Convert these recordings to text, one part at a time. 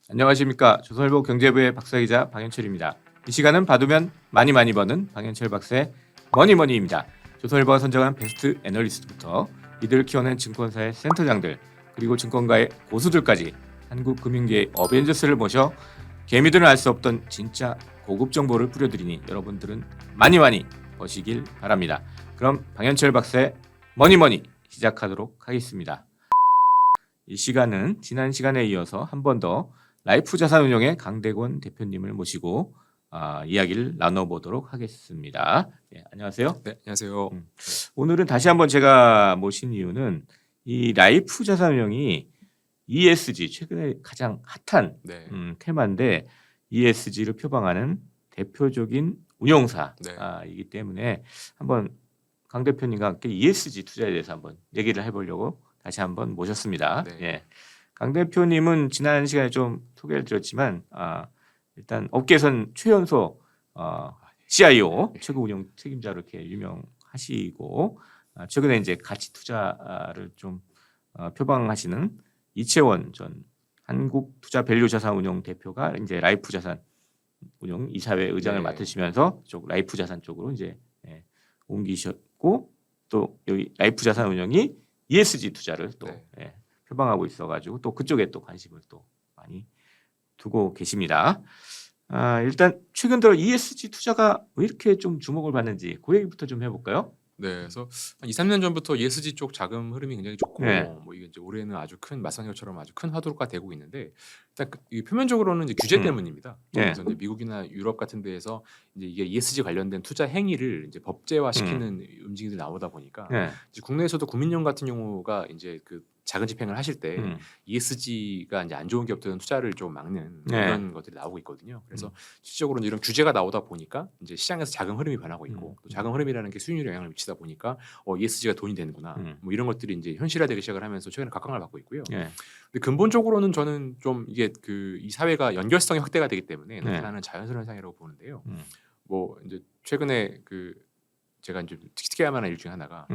안녕하십니까. 조선일보 경제부의 박사이자 방현철입니다. 이 시간은 받으면 많이 버는 방현철 박사의 머니머니입니다. 조선일보가 선정한 베스트 애널리스트부터 이들을 키워낸 증권사의 센터장들 그리고 증권가의 고수들까지 한국 금융계의 어벤져스를 모셔 개미들은 알 수 없던 진짜 고급 정보를 뿌려드리니 여러분들은 많이 버시길 바랍니다. 그럼 방현철 박사의 머니머니 시작하도록 하겠습니다. 이 시간은 지난 시간에 이어서 한 번 더 라이프 자산운용의 강대권 대표님을 모시고 이야기를 나눠보도록 하겠습니다. 네, 안녕하세요. 네, 안녕하세요. 오늘은 다시 한번 제가 모신 이유는 이 라이프 자산운용이 ESG 최근에 가장 핫한 네. 테마인데 ESG를 표방하는 대표적인 운용사이기 때문에 한번 강 대표님과 함께 ESG 투자에 대해서 한번 얘기를 해보려고 다시 한번 모셨습니다. 네. 예. 강 대표님은 지난 시간에 좀 소개를 드렸지만 일단 업계에선 최연소 CIO 최고 운영 책임자로 이렇게 유명하시고 최근에 이제 가치 투자를 좀 표방하시는 이채원 전 한국투자밸류자산운용 대표가 이제 라이프 자산 운용 이사회 의장을 네. 맡으시면서 쪽 라이프 자산 쪽으로 이제 옮기셨고 또 여기 라이프 자산 운용이 ESG 투자를 또 네. 표방하고 있어가지고 또 그쪽에 또 관심을 또 많이 두고 계십니다. 일단 최근 들어 ESG 투자가 왜 이렇게 좀 주목을 받는지 그 얘기부터 좀 해볼까요? 네, 그래서 한 2, 3년 전부터 ESG 쪽 자금 흐름이 굉장히 좋고 네. 뭐 이게 이제 올해는 아주 큰 말씀하신 것처럼 아주 큰 화두가 되고 있는데 일단 이 표면적으로는 이제 규제 때문입니다. 네. 그래서 이제 미국이나 유럽 같은 데에서 이제 이게 ESG 관련된 투자 행위를 이제 법제화시키는 움직임들이 나오다 보니까 네. 이제 국내에서도 국민연금 같은 경우가 이제 그 작은 집행을 하실 때 음. ESG가 이제 안 좋은 기업들은 투자를 좀 막는 네. 이런 것들이 나오고 있거든요. 그래서 실질적으로 이제 이런 규제가 나오다 보니까 이제 시장에서 자금 흐름이 변하고 있고 또 자금 흐름이라는 게 수익률에 영향을 미치다 보니까 ESG가 돈이 되는구나. 뭐 이런 것들이 이제 현실화되기 시작을 하면서 최근에 각광을 받고 있고요. 네. 근데 근본적으로는 저는 좀 이게 그 이 사회가 연결성이 확대가 되기 때문에 나타나는 자연스러운 현상이라고 보는데요. 뭐 이제 최근에 그 제가 이제 특이할 만한 일 중에 하나가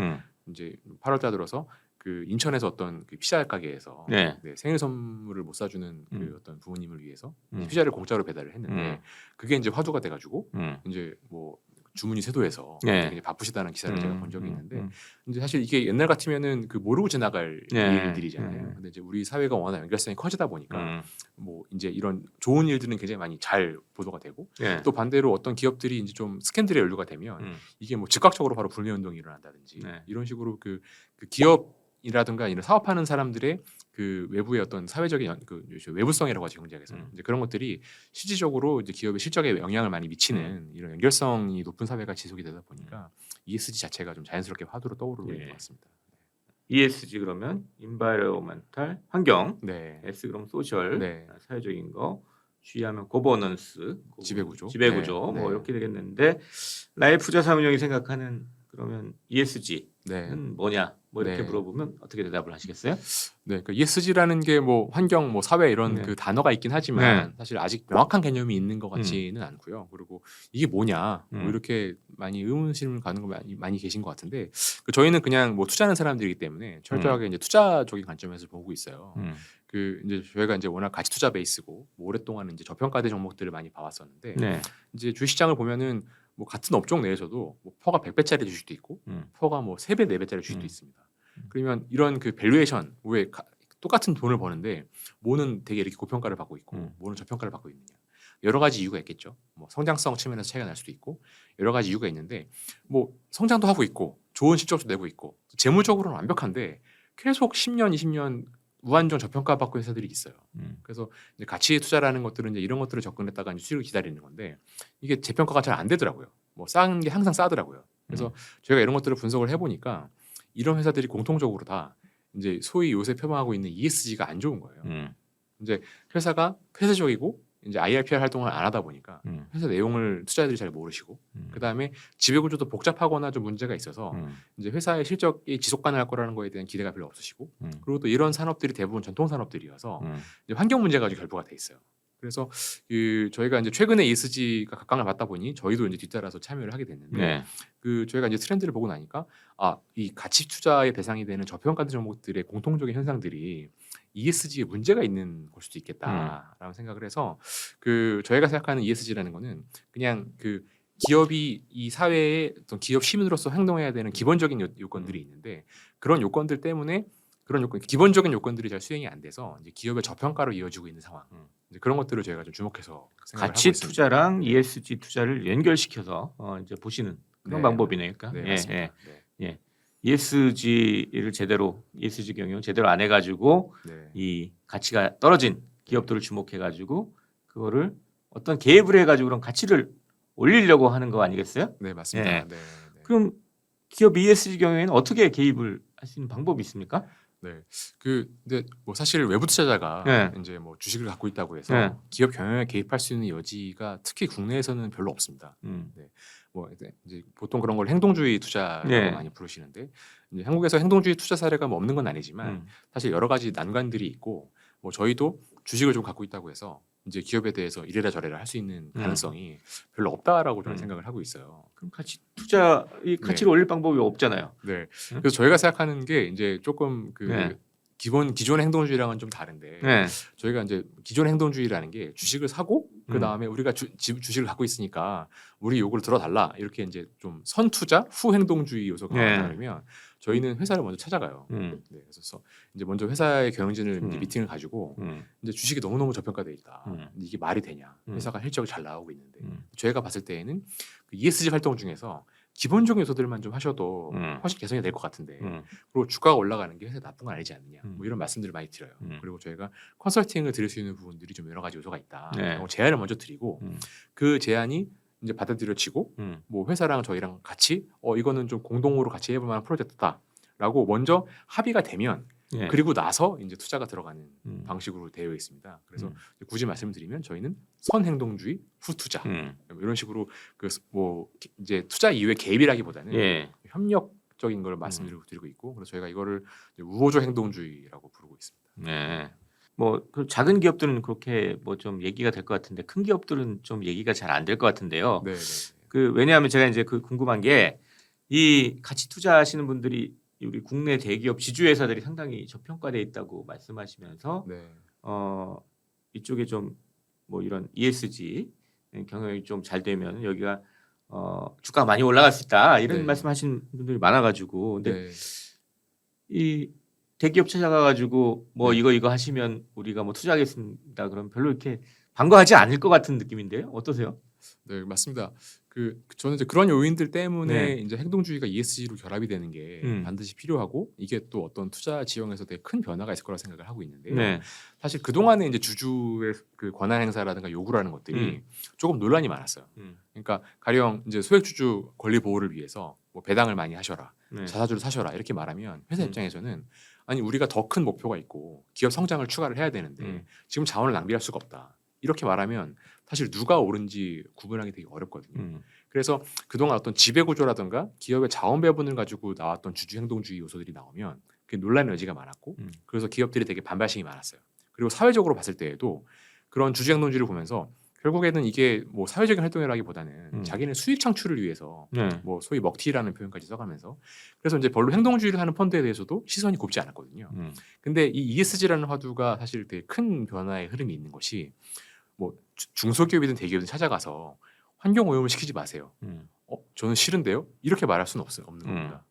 이제 8월달 들어서 그 인천에서 어떤 그 피자 가게에서 네. 생일 선물을 못 사주는 그 어떤 부모님을 위해서 음. 피자를 공짜로 배달을 했는데 그게 이제 화두가 돼가지고 이제 뭐 주문이 쇄도해서 네. 굉장히 바쁘시다는 기사를 제가 본 적이 있는데 이제 사실 이게 옛날 같으면은 그 모르고 지나갈 일들이잖아요. 근데 이제 우리 사회가 워낙 연결성이 커지다 보니까 뭐 이제 이런 좋은 일들은 굉장히 많이 잘 보도가 되고 네. 또 반대로 어떤 기업들이 이제 좀 스캔들에 연루가 되면 이게 뭐 즉각적으로 바로 불매 운동이 일어난다든지 네. 이런 식으로 그 기업이라든가 이런 사업하는 사람들의 그 외부의 어떤 사회적인 그 외부성이라고 하죠 경제학에서는 이제 그런 것들이 실질적으로 이제 기업의 실적에 영향을 많이 미치는 이런 연결성이 높은 사회가 지속이 되다 보니까 ESG 자체가 좀 자연스럽게 화두로 떠오르고 있는 것 같습니다. ESG 그러면 인바이러먼탈 환경, 네, S 그럼 소셜 네. 사회적인 거, G 하면 고버넌스 지배구조, 지배구조 네, 뭐 네. 이렇게 되겠는데 라이프 자산운용이 생각하는 그러면 ESG는 네. 뭐냐 뭐 이렇게 네. 물어보면 어떻게 대답을 하시겠어요? 네, 그 ESG라는 게 뭐 환경, 뭐 사회 이런 네. 그 단어가 있긴 하지만 사실 아직 명확한 개념이 있는 것 같지는 않고요. 그리고 이게 뭐냐, 뭐 이렇게 많이 의문심을 가는 거 많이 계신 것 같은데 저희는 그냥 뭐 투자하는 사람들이기 때문에 철저하게 이제 투자적인 관점에서 보고 있어요. 그 이제 저희가 이제 워낙 가치 투자 베이스고 뭐 오랫동안 이제 저평가된 종목들을 많이 봐왔었는데 네. 이제 주식시장을 보면은 뭐 같은 업종 내에서도 뭐 퍼가 100배짜리 주식도 있고 퍼가 뭐 3배, 4배짜리 주식도 있습니다. 그러면 이런 그 밸류에이션 왜 똑같은 돈을 버는데 뭐는 되게 이렇게 고평가를 받고 있고 뭐는 저평가를 받고 있느냐 여러 가지 이유가 있겠죠. 뭐 성장성 측면에서 차이가 날 수도 있고 여러 가지 이유가 있는데 뭐 성장도 하고 있고 좋은 실적도 내고 있고 재무적으로는 완벽한데 계속 10년, 20년 무한정 저평가 받고 있는 회사들이 있어요. 그래서 이제 가치 투자라는 것들은 이제 이런 것들을 접근했다가 이제 수익을 기다리는 건데 이게 재평가가 잘 안 되더라고요. 뭐 싼 게 항상 싸더라고요. 그래서 저희가 이런 것들을 분석을 해보니까 이런 회사들이 공통적으로 다 이제 소위 요새 표방하고 있는 ESG가 안 좋은 거예요. 이제 회사가 폐쇄적이고 이제 IRPR 활동을 안 하다 보니까 회사 내용을 투자자들이 잘 모르시고 그 다음에 지배구조도 복잡하거나 좀 문제가 있어서 이제 회사의 실적이 지속 가능할 거라는 거에 대한 기대가 별로 없으시고 그리고 또 이런 산업들이 대부분 전통 산업들이어서 이제 환경 문제가 아주 결부가 돼 있어요. 그래서 그 저희가 이제 최근에 ESG가 각광을 받다 보니 저희도 이제 뒤따라서 참여를 하게 됐는데 네. 그 저희가 이제 트렌드를 보고 나니까 이 가치 투자의 대상이 되는 저평가된 종목들의 공통적인 현상들이 ESG에 문제가 있는 걸 수도 있겠다라는 생각을 해서 그 저희가 생각하는 ESG라는 거는 그냥 그 기업이 이 사회에 어떤 기업 시민으로서 행동해야 되는 기본적인 요건들이 있는데 그런 요건들 때문에 그런 요건 기본적인 요건들이 잘 수행이 안 돼서 이제 기업의 저평가로 이어지고 있는 상황. 이제 그런 것들을 저희가 좀 주목해서 생각을 가치 하고 있습니다. 투자랑 ESG 투자를 연결시켜서 이제 보시는 그런 네. 방법이네요. 그러니까. 네, 맞습니다. 네. ESG를 제대로 ESG 경영 제대로 안 해가지고 네. 이 가치가 떨어진 기업들을 주목해가지고 그거를 어떤 개입을 해가지고 그런 가치를 올리려고 하는 거 아니겠어요? 네, 맞습니다. 네. 네. 네. 그럼 기업 ESG 경영에는 어떻게 개입을 할 수 있는 방법이 있습니까? 네. 근데 뭐 사실 외부 투자자가 네. 이제 뭐 주식을 갖고 있다고 해서 네. 기업 경영에 개입할 수 있는 여지가 특히 국내에서는 별로 없습니다. 뭐 이제 보통 그런 걸 행동주의 투자라고 네. 많이 부르시는데 이제 한국에서 행동주의 투자 사례가 뭐 없는 건 아니지만 사실 여러 가지 난관들이 있고 뭐 저희도 주식을 좀 갖고 있다고 해서 이제 기업에 대해서 이래라 저래라 할 수 있는 가능성이 별로 없다라고 저는 생각을 하고 있어요. 그럼 가치 투자 이 가치를 올릴 방법이 없잖아요. 네. 그래서 저희가 생각하는 게 이제 조금 그 네. 기존 행동주의랑은 좀 다른데 네. 저희가 이제 기존 행동주의라는 게 주식을 사고 그 다음에 우리가 주식을 갖고 있으니까 우리 요구를 들어달라 이렇게 이제 좀 선투자 후 행동주의 요소가 네. 나오면 저희는 회사를 먼저 찾아가요. 네, 그래서 이제 먼저 회사의 경영진을 이제 미팅을 가지고 이제 주식이 너무너무 저평가돼 있다. 이게 말이 되냐? 회사가 실적이 잘 나오고 있는데 저희가 봤을 때에는 그 ESG 활동 중에서 기본적인 요소들만 좀 하셔도 훨씬 개선이 될 것 같은데 그리고 주가가 올라가는 게 회사에 나쁜 건 아니지 않느냐 뭐 이런 말씀들을 많이 드려요. 그리고 저희가 컨설팅을 드릴 수 있는 부분들이 좀 여러 가지 요소가 있다. 네. 제안을 먼저 드리고 그 제안이 이제 받아들여지고 뭐 회사랑 저희랑 같이 이거는 좀 공동으로 같이 해볼 만한 프로젝트다라고 먼저 합의가 되면 네. 그리고 나서 이제 투자가 들어가는 방식으로 되어 있습니다. 그래서 굳이 말씀드리면 저희는 선행동주의 후 투자 이런 식으로 그 뭐 이제 투자 이후에 개입이라기보다는 예. 협력적인 걸 말씀드리고 있고 그래서 저희가 이거를 이제 우호적 행동주의라고 부르고 있습니다. 네. 뭐 그 작은 기업들은 그렇게 뭐 좀 얘기가 될 것 같은데 큰 기업들은 좀 얘기가 잘 안 될 것 같은데요. 네, 네. 그 왜냐하면 제가 이제 그 궁금한 게 이 가치 투자하시는 분들이 우리 국내 대기업 지주회사들이 상당히 저평가돼 있다고 말씀하시면서 네. 이쪽에 좀 뭐 이런 ESG 경영이 좀 잘 되면 여기가 주가가 많이 올라갈 수 있다 이런 네. 말씀하시는 분들이 많아가지고 근데 네. 이 대기업 찾아가가지고 뭐 네. 이거 하시면 우리가 뭐 투자하겠습니다. 그럼 별로 이렇게 반가워하지 않을 것 같은 느낌인데요. 어떠세요? 네, 맞습니다. 저는 이제 그런 요인들 때문에 네. 이제 행동주의가 ESG로 결합이 되는 게 반드시 필요하고 이게 또 어떤 투자 지형에서 되게 큰 변화가 있을 거라 생각을 하고 있는데요. 네. 사실 그 동안에 이제 주주의 그 권한 행사라든가 요구라는 것들이 조금 논란이 많았어요. 그러니까 가령 이제 소액 주주 권리 보호를 위해서 뭐 배당을 많이 하셔라, 네. 자사주를 사셔라 이렇게 말하면 회사 입장에서는 아니 우리가 더 큰 목표가 있고 기업 성장을 추가를 해야 되는데 지금 자원을 낭비할 수가 없다. 이렇게 말하면 사실 누가 옳은지 구분하기 되게 어렵거든요. 그래서 그동안 어떤 지배구조라든가 기업의 자원 배분을 가지고 나왔던 주주 행동주의 요소들이 나오면 그게 논란의 여지가 많았고 그래서 기업들이 되게 반발심이 많았어요. 그리고 사회적으로 봤을 때에도 그런 주주 행동주의를 보면서 결국에는 이게 뭐 사회적인 활동이라기보다는 자기네 수익 창출을 위해서 네. 뭐 소위 먹튀라는 표현까지 써가면서 그래서 이제 별로 행동주의를 하는 펀드에 대해서도 시선이 곱지 않았거든요. 근데 이 ESG라는 화두가 사실 되게 큰 변화의 흐름이 있는 것이 뭐 중소기업이든 대기업이든 찾아가서 환경 오염을 시키지 마세요. 저는 싫은데요. 이렇게 말할 수는 없는 겁니다.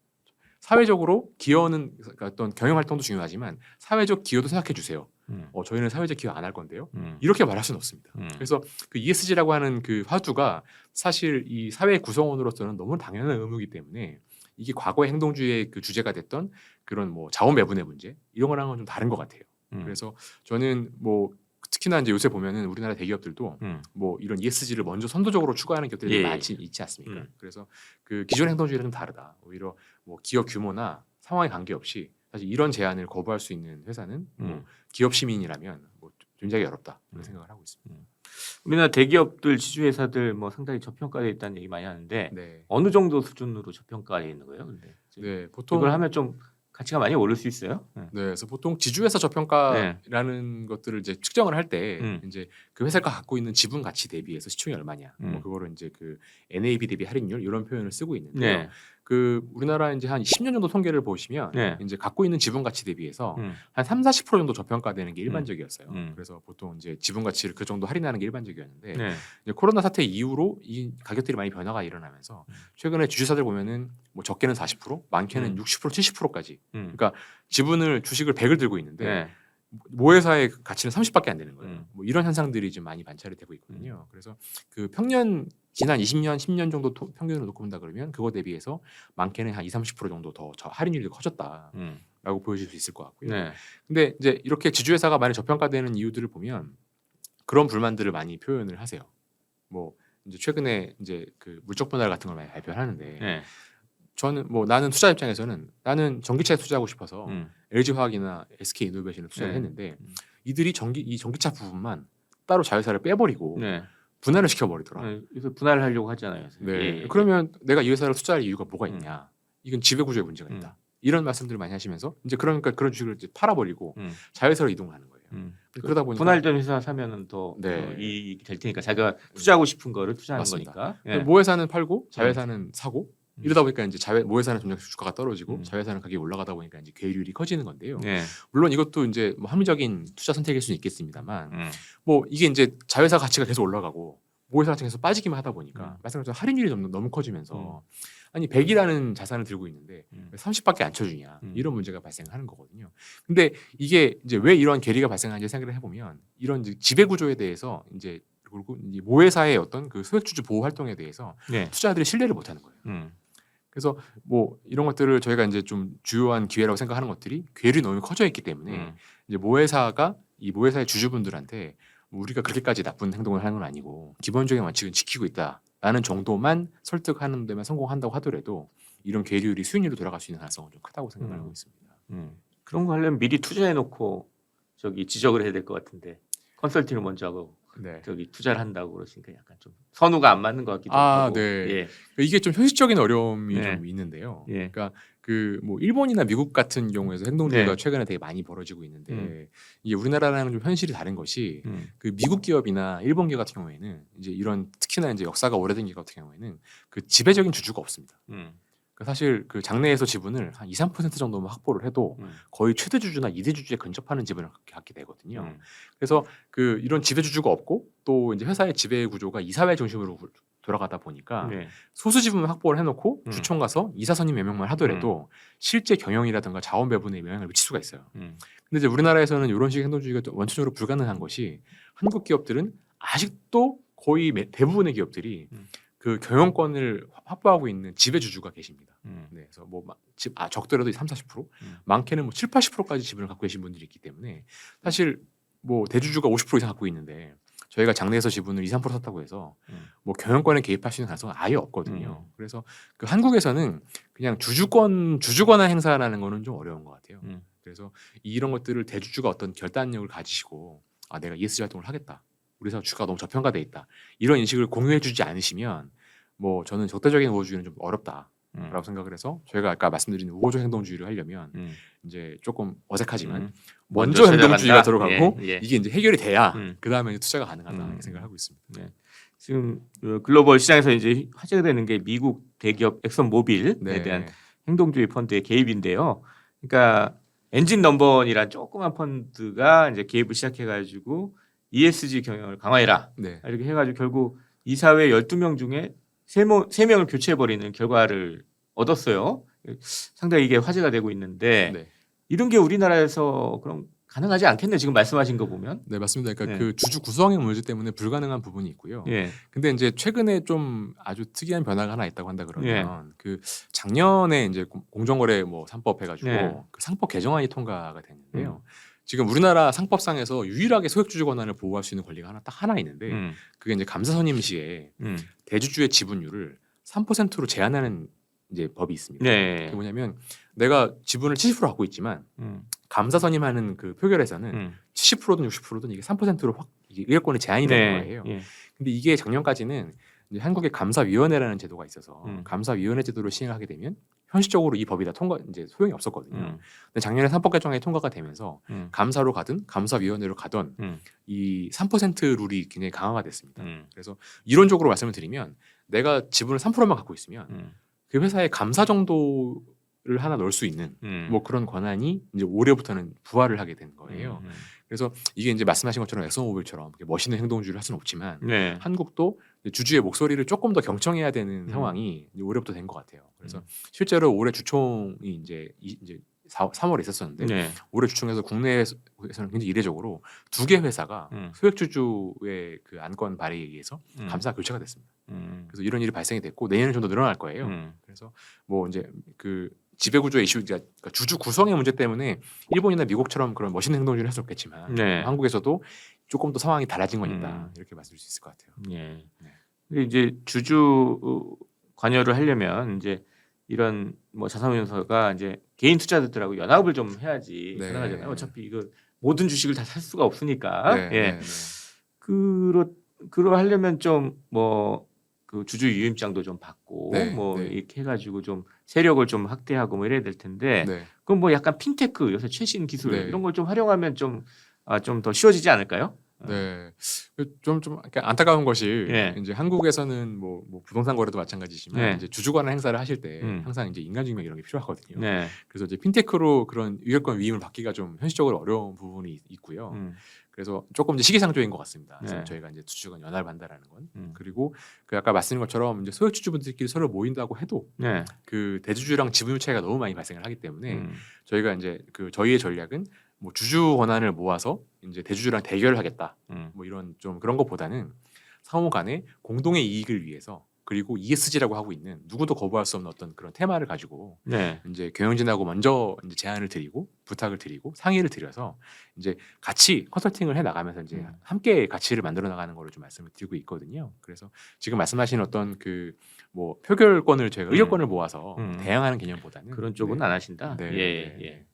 사회적으로 기여는 그러니까 어떤 경영 활동도 중요하지만 사회적 기여도 생각해 주세요. 저희는 사회적 기여 안 할 건데요. 이렇게 말할 수는 없습니다. 그래서 그 ESG라고 하는 그 화두가 사실 이 사회 구성원으로서는 너무 당연한 의무이기 때문에 이게 과거의 행동주의의 그 주제가 됐던 그런 뭐 자원 배분의 문제 이런 거랑은 좀 다른 것 같아요. 그래서 저는 뭐 특히나 이제 요새 보면은 우리나라 대기업들도 뭐 이런 ESG를 먼저 선도적으로 추구하는 기업들이 예. 많이 있지 않습니까? 그래서 그 기존 행동주의랑 좀 다르다. 오히려 뭐 기업 규모나 상황에 관계없이 사실 이런 제안을 거부할 수 있는 회사는 뭐 기업 시민이라면 뭐 존재하기 어렵다 이런 생각을 하고 있습니다. 우리나라 대기업들 지주회사들 뭐 상당히 저평가돼 있다는 얘기 많이 하는데 네. 어느 정도 수준으로 저평가돼 있는 거예요? 근데 네, 보통 이걸 하면 좀 가치가 많이 오를 수 있어요. 네, 그래서 보통 지주회사 저평가라는 것들을 이제 측정을 할 때 이제 그 회사가 갖고 있는 지분 가치 대비해서 시총이 얼마냐, 뭐 그거를 이제 그 NAV 대비 할인율 이런 표현을 쓰고 있는데요. 네. 그 우리나라 이제 한 10년 정도 통계를 보시면 네. 이제 갖고 있는 지분 가치 대비해서 한 3-40% 정도 저평가되는 게 일반적이었어요. 그래서 보통 이제 지분 가치를 그 정도 할인하는 게 일반적이었는데 네. 이제 코로나 사태 이후로 이 가격들이 많이 변화가 일어나면서 최근에 주주사들 보면은 뭐 적게는 40%, 많게는 60%, 70%까지. 그러니까 지분을 주식을 100을 들고 있는데 네. 모회사의 가치는 30밖에 안 되는 거예요. 뭐 이런 현상들이 좀 많이 관찰이 되고 있거든요. 그래서 그 평년 지난 20년, 10년 정도 평균을 놓고 본다 그러면 그거 대비해서 많게는 한 2-30% 정도 더 할인율이 커졌다라고 보여질 수 있을 것 같고요. 네. 근데 이제 이렇게 지주회사가 많이 저평가되는 이유들을 보면 그런 불만들을 많이 표현을 하세요. 뭐 이제 최근에 이제 그 물적 분할 같은 걸 많이 발표하는데 네. 저는 뭐 나는 투자 입장에서는 나는 전기차에 투자하고 싶어서 LG화학이나 SK이노베이션을 투자를 네. 했는데 이들이 이 전기차 부분만 따로 자회사를 빼버리고 네. 분할을 시켜버리더라. 네. 그래서 분할을 하려고 하잖아요. 네. 예. 그러면 내가 이 회사를 투자할 이유가 뭐가 있냐? 이건 지배구조에 문제가 있다. 이런 말씀들을 많이 하시면서 이제 그러니까 그런 주식을 이제 팔아버리고 자회사로 이동하는 거예요. 그러다 보니까 분할된 회사 사면은 더 네. 이익이 될 테니까 자기가 투자하고 싶은 거를 투자하는 맞습니다. 거니까. 예. 모회사는 팔고 자회사는 사고 이러다 보니까 이제 모회사는 점점 주가가 떨어지고 자회사는 가격이 올라가다 보니까 이제 괴율이 커지는 건데요. 네. 물론 이것도 이제 뭐 합리적인 투자 선택일 수는 있겠습니다만 뭐 이게 이제 자회사 가치가 계속 올라가고 모회사 가치가 계속 빠지기만 하다 보니까 말씀하신 할인율이 너무 커지면서 아니 100이라는 자산을 들고 있는데 왜 30밖에 안 쳐주냐 이런 문제가 발생하는 거거든요. 근데 이게 이제 왜 이런 괴리가 발생하는지 생각을 해보면 이런 이제 지배 구조에 대해서 이제 그리고 이제 모회사의 어떤 그 소액주주 보호 활동에 대해서 네. 투자자들이 신뢰를 못하는 거예요. 그래서 뭐 이런 것들을 저희가 이제 좀 주요한 기회라고 생각하는 것들이 괴리 너무 커져 있기 때문에 이제 모회사가 이 모회사의 주주분들한테 뭐 우리가 그렇게까지 나쁜 행동을 하는 건 아니고 기본적인 원칙은 지키고 있다라는 정도만 설득하는 데만 성공한다고 하더라도 이런 괴리율이 수익률로 돌아갈 수 있는 가능성은 좀 크다고 생각을 하고 있습니다. 그런 거 하려면 미리 투자해놓고 저기 지적을 해야 될 것 같은데 컨설팅을 먼저 하고 네. 저기 투자를 한다고 그러시니까 약간 좀 선우가 안 맞는 것 같기도 하고. 네. 예. 이게 좀 현실적인 어려움이 네. 좀 있는데요. 예. 그러니까 그 뭐 일본이나 미국 같은 경우에서 행동주의가 네. 최근에 되게 많이 벌어지고 있는데 이게 우리나라랑은 좀 현실이 다른 것이 그 미국 기업이나 일본 기업 같은 경우에는 이제 이런 특히나 이제 역사가 오래된 기업 같은 경우에는 그 지배적인 주주가 없습니다. 그러니까 사실 그 장내에서 지분을 한 2-3% 정도만 확보를 해도 거의 최대 주주나 2대 주주에 근접하는 지분을 갖게 되거든요. 그래서 그 이런 지배 주주가 없고 또 이제 회사의 지배 구조가 이사회 중심으로 돌아가다 보니까 네. 소수 지분을 확보를 해놓고 주총 가서 이사 선임 명명만 하더라도 실제 경영이라든가 자원 배분에 영향을 미칠 수가 있어요. 근데 이제 우리나라에서는 이런 식의 행동주의가 원천적으로 불가능한 것이 한국 기업들은 아직도 거의 대부분의 기업들이 그 경영권을 확보하고 있는 지배 주주가 계십니다. 네, 그래서 뭐 적더라도 3-40%, 많게는 뭐 7-80%까지 지분을 갖고 계신 분들이 있기 때문에 사실 뭐 대주주가 50% 이상 갖고 있는데 저희가 장내에서 지분을 2-3% 샀다고 해서 뭐 경영권에 개입할 수 있는 가능성은 아예 없거든요. 그래서 그 한국에서는 그냥 주주권한 행사라는 거는 좀 어려운 것 같아요. 그래서 이런 것들을 대주주가 어떤 결단력을 가지시고 아 내가 ESG 활동을 하겠다. 우리 회사 주가가 너무 저평가돼 있다. 이런 인식을 공유해주지 않으시면 뭐 저는 적대적인 우호주의는 좀 어렵다라고 생각을 해서 저희가 아까 말씀드린 우호적 행동주의를 하려면 이제 조금 어색하지만 먼저 행동주의가 들어가고 예. 이게 이제 해결이 돼야 그 다음에 투자가 가능하다 이렇게 생각을 하고 있습니다. 네. 지금 글로벌 시장에서 이제 화제가 되는 게 미국 대기업 엑선모빌에 네. 대한 행동주의 펀드의 개입인데요. 그러니까 엔진 넘버원이란 조그만 펀드가 이제 개입을 시작해가지고 ESG 경영을 강화해라 네. 이렇게 해가지고 결국 이사회 12명 중에 3명을 교체해버리는 결과를 얻었어요. 상당히 이게 화제가 되고 있는데 네. 이런 게 우리나라에서 그럼 가능하지 않겠네 지금 말씀하신 거 보면. 네 맞습니다. 그러니까 네. 그 주주 구성의 문제 때문에 불가능한 부분이 있고요. 예. 근데 이제 최근에 좀 아주 특이한 변화가 하나 있다고 한다 그러면 그 작년에 이제 공정거래 뭐 3법 해가지고 네. 그 상법 개정안이 통과가 됐는데요. 지금 우리나라 상법상에서 유일하게 소액주주 권한을 보호할 수 있는 권리가 딱 하나 있는데 그게 이제 감사 선임 시에 대주주의 지분율을 3%로 제한하는 이제 법이 있습니다. 네. 그게 뭐냐면 내가 지분을 70% 갖고 있지만 감사 선임하는 그 표결에서는 70%든 60%든 이게 3%로 확 이게 의결권이 제한이 되는 거예요. 예. 근데 이게 작년까지는 이제 한국의 감사위원회라는 제도가 있어서 감사위원회 제도를 시행하게 되면 현실적으로 이 법이 다 통과 이제 소용이 없었거든요. 근데 작년에 3법 개정안이 통과가 되면서 감사로 가든 감사위원회로 가던 이 3% 룰이 굉장히 강화가 됐습니다. 그래서 이론적으로 말씀을 드리면 내가 지분을 3%만 갖고 있으면 그 회사의 감사 정도를 하나 넣을 수 있는 뭐 그런 권한이 이제 올해부터는 부활을 하게 된 거예요. 그래서 이게 이제 말씀하신 것처럼 엑소모빌처럼 멋있는 행동주의를 할 수는 없지만 네. 한국도 주주의 목소리를 조금 더 경청해야 되는 상황이 이제 올해부터 된 것 같아요. 그래서 실제로 올해 주총이 이제 3월에 있었었는데 네. 올해 주총에서 국내에서는 굉장히 이례적으로 2개 회사가 소액주주의 그 안건 발의에 의해서 감사 교체가 됐습니다. 그래서 이런 일이 발생이 됐고 내년에 좀 더 늘어날 거예요. 그래서 뭐 이제 그 지배구조 이슈, 그러니까 주주 구성의 문제 때문에 일본이나 미국처럼 그런 멋있는 행동을 할 수 없겠지만 네. 한국에서도 조금 더 상황이 달라진 건 있다 이렇게 말씀드릴 수 있을 것 같아요. 예. 네. 근데 이제 주주 관여를 하려면 이제 이런 뭐 자산운용사가 이제 개인 투자자들하고 연합을 좀 해야지 네. 가능하잖아요. 어차피 이거 모든 주식을 다 살 수가 없으니까. 네, 예. 네, 네. 그러하려면 좀 뭐 그 주주 유임장도 좀 받고 네, 뭐 네. 이렇게 해가지고 좀 세력을 좀 확대하고 뭐 이래야 될 텐데 네. 그럼 뭐 약간 핀테크 요새 최신 기술 네. 이런 걸 좀 활용하면 좀 더 쉬워지지 않을까요? 네, 좀 안타까운 것이 예. 이제 한국에서는 뭐 부동산 거래도 마찬가지지만 네. 이제 주주 관한 행사를 하실 때 음. 항상 이제 인간 증명 이런 게 필요하거든요. 네. 그래서 이제 핀테크로 그런 의결권 위임을 받기가 좀 현실적으로 어려운 부분이 있고요. 그래서 조금 이제 시기상조인 것 같습니다. 그래서 네. 저희가 이제 주주간 연합을 한다라는 건 그리고 그리고 그 아까 말씀드린 것처럼 이제 소액 주주분들끼리 서로 모인다고 해도 네. 그 대주주랑 지분율 차이가 너무 많이 발생을 하기 때문에 저희가 이제 그 저희의 전략은 뭐 주주 권한을 모아서 이제 대주주랑 대결을 하겠다. 뭐 이런 좀 그런 것보다는 상호 간에 공동의 이익을 위해서 그리고 ESG라고 하고 있는 누구도 거부할 수 없는 어떤 그런 테마를 가지고 네. 이제 경영진하고 먼저 이제 제안을 드리고 부탁을 드리고 상의를 드려서 이제 같이 컨설팅을 해 나가면서 이제 함께 가치를 만들어 나가는 거를 좀 말씀을 드리고 있거든요. 그래서 지금 말씀하신 어떤 그 뭐 표결권을 저희가 의결권을 모아서 대항하는 개념보다는 그런 쪽은 안 하신다. 네, 예, 네. 예.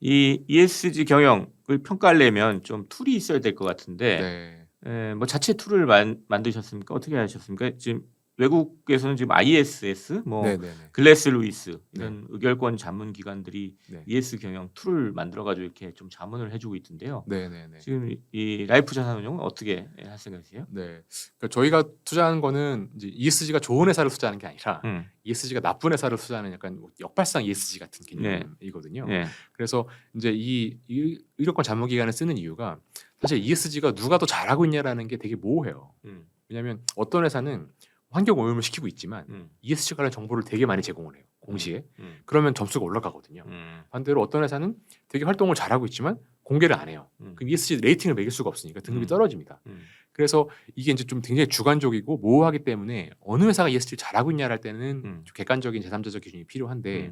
이 ESG 경영을 평가하려면 좀 툴이 있어야 될 것 같은데, 네. 뭐 자체 툴을 만드셨습니까? 어떻게 하셨습니까? 지금 외국에서는 지금 ISS, 뭐 네, 네, 네. 글래스 루이스 이런 의결권 자문 기관들이 네. ESG 경영 툴을 만들어가지고 이렇게 좀 자문을 해주고 있던데요. 네, 네, 네. 지금 이 라이프 자산운용은 어떻게 할 생각이세요? 네. 그러니까 저희가 투자하는 거는 이제 ESG가 좋은 회사를 투자하는 게 아니라 ESG가 나쁜 회사를 투자하는 약간 역발상 ESG 같은 개념이거든요. 네. 그래서 이제 이 의료권 자문 기관을 쓰는 이유가 사실 ESG가 누가 더 잘하고 있냐라는 게 되게 모호해요. 왜냐하면 어떤 회사는 환경 오염을 시키고 있지만 ESG 관련 정보를 되게 많이 제공을 해요. 공시에. 그러면 점수가 올라가거든요. 반대로 어떤 회사는 되게 활동을 잘하고 있지만 공개를 안 해요. 그럼 ESG 레이팅을 매길 수가 없으니까 등급이 떨어집니다. 그래서 이게 이제 좀 굉장히 주관적이고 모호하기 때문에 어느 회사가 ESG를 잘하고 있냐를 할 때는 좀 객관적인 제3자적 기준이 필요한데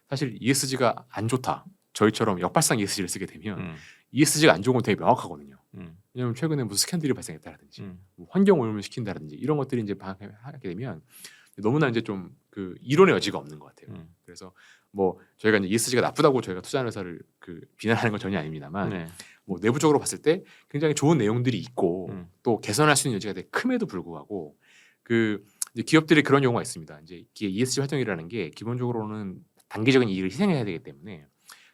사실 ESG가 안 좋다. 저희처럼 역발상 ESG를 쓰게 되면 ESG가 안 좋은 건 되게 명확하거든요. 왜냐하면 최근에 무슨 스캔들이 발생했다라든지 뭐 환경 오염을 시킨다라든지 이런 것들이 이제 하게 되면 너무나 이제 좀 그 이론의 여지가 없는 것 같아요. 그래서 뭐 저희가 이제 ESG가 나쁘다고 저희가 투자하는 회사를 그 비난하는 건 전혀 아닙니다만 뭐 내부적으로 봤을 때 굉장히 좋은 내용들이 있고 또 개선할 수 있는 여지가 되게 큼에도 불구하고 그 이제 기업들이 그런 경우가 있습니다. 이제 ESG 활동이라는 게 기본적으로는 단기적인 이익을 희생해야 되기 때문에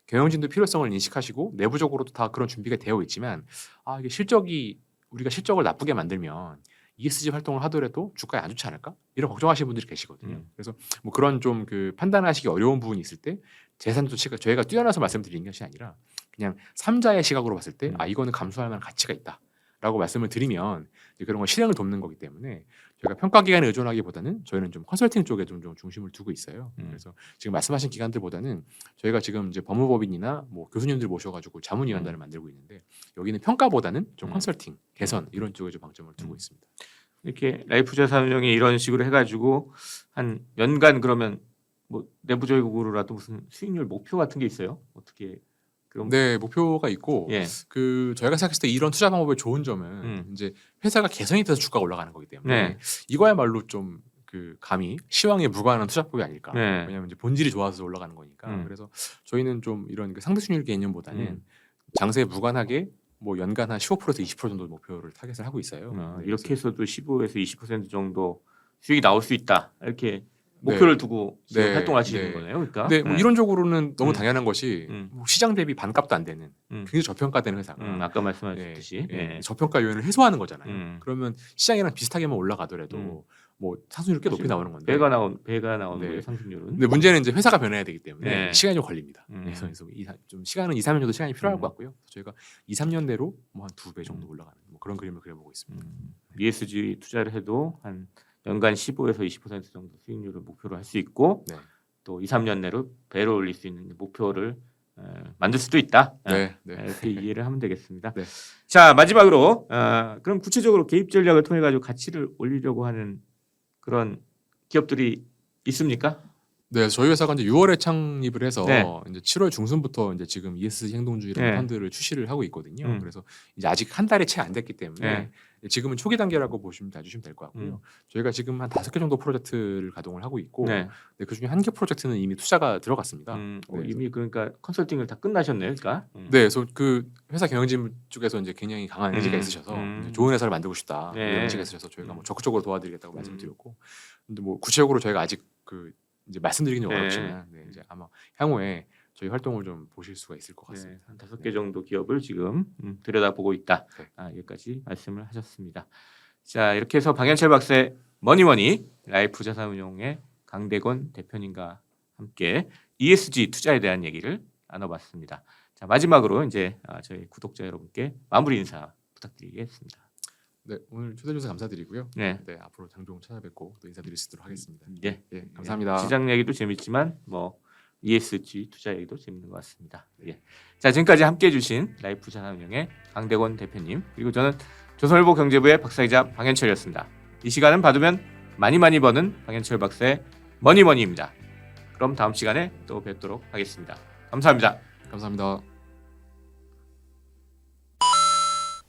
경영진도 필요성을 인식하시고 내부적으로도 다 그런 준비가 되어 있지만 이게 우리가 실적을 나쁘게 만들면 ESG 활동을 하더라도 주가에 안 좋지 않을까? 이런 걱정하시는 분들이 계시거든요. 그래서 뭐 그런 좀 그 판단하시기 어려운 부분이 있을 때 재산 조치가 저희가 뛰어나서 말씀드리는 것이 아니라 그냥 3자의 시각으로 봤을 때 이거는 감수할 만한 가치가 있다라고 말씀을 드리면 이제 그런 걸 실행을 돕는 거기 때문에 저희가 평가 기관에 의존하기보다는 저희는 좀 컨설팅 쪽에 좀 중심을 두고 있어요. 그래서 지금 말씀하신 기관들보다는 저희가 지금 이제 법무법인이나 뭐 교수님들 모셔가지고 자문위원단을 만들고 있는데 여기는 평가보다는 좀 컨설팅, 개선 이런 쪽에 좀 방점을 두고 있습니다. 이렇게 라이프 자산운용이 이런 식으로 해가지고 한 연간 그러면 뭐 내부적으로라도 무슨 수익률 목표 같은 게 있어요? 어떻게? 그럼 네, 목표가 있고 예. 그 저희가 생각했을 때 이런 투자 방법의 좋은 점은 이제 회사가 개선이 돼서 주가가 올라가는 거기 때문에 이거야말로 좀 그 감히 시황에 무관한 투자법이 아닐까. 왜냐하면 이제 본질이 좋아서 올라가는 거니까. 그래서 저희는 좀 이런 그 상대 수익률 개념보다는 장세에 무관하게 뭐 연간 한 15%에서 20% 정도 목표를 타겟을 하고 있어요. 이렇게 해서도 15에서 20% 정도 수익이 나올 수 있다. 이렇게 목표를 두고 지금 네. 활동하시는 네. 거네요. 그러니까. 근데 뭐 네. 이론적으로는 너무 음. 당연한 것이 음. 뭐 시장 대비 반값도 안 되는 굉장히 저평가되는 회사가 아까 말씀하셨듯이 네. 저평가 요인을 해소하는 거잖아요. 음. 그러면 시장이랑 비슷하게만 올라가더라도 뭐 상승률이 꽤 높이 나오는 건데 배가 나오는 네. 거예요, 상승률은. 근데 문제는 이제 회사가 변해야 되기 때문에 네. 시간이 좀 걸립니다. 음. 그래서 좀 시간은 2, 3년 정도 시간이 필요할 음. 것 같고요. 저희가 2, 3년 내로 뭐 한 2배 정도 올라가는 뭐 그런 그림을 그려보고 있습니다. ESG 투자를 해도 한 연간 15에서 20% 정도 수익률을 목표로 할 수 있고 네. 또 2, 3년 내로 배를 올릴 수 있는 목표를 만들 수도 있다. 네. 네. 이렇게 이해를 하면 되겠습니다. 네. 자, 마지막으로 그럼 구체적으로 개입 전략을 통해 가지고 가치를 올리려고 하는 그런 기업들이 있습니까? 네, 저희 회사가 이제 6월에 창립을 해서 네. 이제 7월 중순부터 이제 지금 ESG 행동주의라는 네. 펀드를 출시를 하고 있거든요. 음. 그래서 이제 아직 한 달이 채 안 됐기 때문에 네. 지금은 초기 단계라고 보시면 될 것 같고요. 저희가 지금 한 5개 정도 프로젝트를 가동을 하고 있고 네. 네, 그중에 한 개 프로젝트는 이미 투자가 들어갔습니다. 네, 이미 그러니까 컨설팅을 다 끝나셨네요, 그러니까. 네, 그래서 그 회사 경영진 쪽에서 이제 굉장히 강한 의지가 있으셔서 이제 좋은 회사를 만들고 싶다 네. 이런 의지가 있으셔서 저희가 뭐 적극적으로 도와드리겠다고 말씀드렸고, 근데 뭐 구체적으로 저희가 아직 그 이제 말씀드리기는 네. 어렵지만 네, 이제 아마 향후에 저희 활동을 좀 보실 수가 있을 것 네, 같습니다. 한 5개 정도 기업을 지금 들여다보고 있다. 네. 여기까지 말씀을 하셨습니다. 자, 이렇게 해서 방현철 박사의 머니머니 라이프 자산운용의 강대건 대표님과 함께 ESG 투자에 대한 얘기를 나눠봤습니다. 자, 마지막으로 이제 저희 구독자 여러분께 마무리 인사 부탁드리겠습니다. 네, 오늘 초대해 주셔서 감사드리고요. 네. 네, 앞으로 종종 찾아뵙고 또 인사드릴 수 있도록 하겠습니다. 예, 예, 감사합니다. 시장 얘기도 재밌지만 뭐 ESG 투자 얘기도 재밌는 것 같습니다. 예. 자, 지금까지 함께해 주신 라이프 자산운용의 강대건 대표님, 그리고 저는 조선일보 경제부의 박사이자 방현철이었습니다. 이 시간은 받으면 많이 버는 방현철 박사의 머니머니입니다. 그럼 다음 시간에 또 뵙도록 하겠습니다. 감사합니다. 감사합니다.